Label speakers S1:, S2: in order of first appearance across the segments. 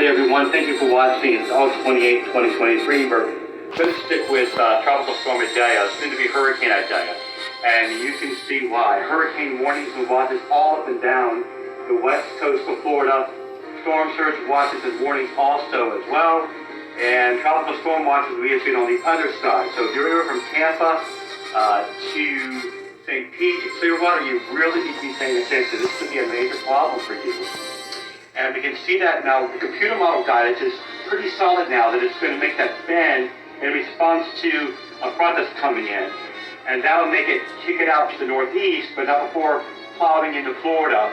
S1: Monday, everyone. Thank you for watching. It's August 28, 2023. We're going to stick with Tropical Storm Idalia, soon to be Hurricane Idalia. And you can see why. Hurricane warnings and watches all up and down the west coast of Florida. Storm surge watches and warnings also as well. And tropical storm watches we issued on the other side. So if you're here from Tampa to St. Pete to Clearwater, you really need to be paying attention. This could be a major problem for you. And we can see that now the computer model guidance is pretty solid now that it's going to make that bend in response to a front that's coming in. And that'll make it kick it out to the northeast, but not before plowing into Florida.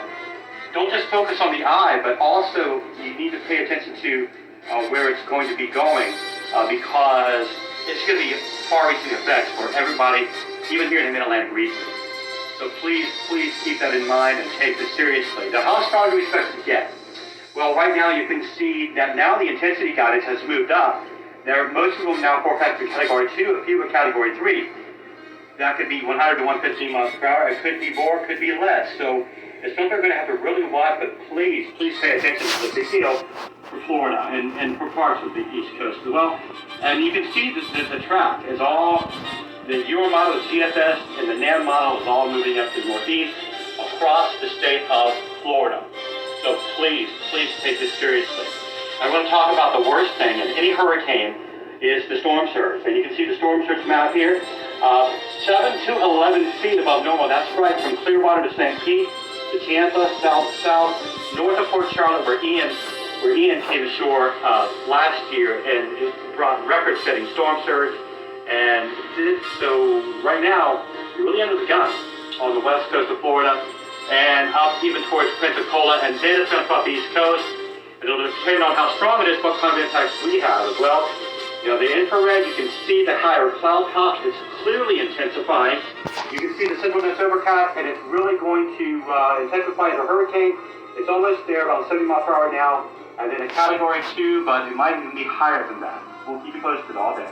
S1: Don't just focus on the eye, but also you need to pay attention to where it's going to be going because it's going to be far-reaching effects for everybody, even here in the Mid-Atlantic region. So please keep that in mind and take this seriously. Now, how strong do we expect it to get? Well, right now you can see that now the intensity guidance has moved up. Most people now forecast for Category 2, a few are Category 3. That could be 100 to 115 miles per hour. It could be more, it could be less. So it's something we're going to have to really watch, but please pay attention to the big deal for Florida and for parts of the East Coast as well. And you can see the track is all, the Euro model, the GFS, and the NAM model is all moving up to the northeast across the state of Florida. So please take this seriously. I want to talk about the worst thing in any hurricane is the storm surge. And you can see the storm surge map here. 7 to 11 feet above normal. That's right from Clearwater to St. Pete to Tampa, south, north of Port Charlotte, where Ian came ashore last year, and it brought record-setting storm surge. And so right now, you're really under the gun on the west coast of Florida, and up even towards Pensacola, and then it's going to come up the East Coast. It'll depend on how strong it is, what kind of impacts we have as well. You know, the infrared, you can see the higher cloud tops. It's clearly intensifying. You can see the central dense overcast, and it's really going to intensify as a hurricane. It's almost there, about 70 miles per hour now, and then a Category 2, but it might even be higher than that. We'll keep you posted all day.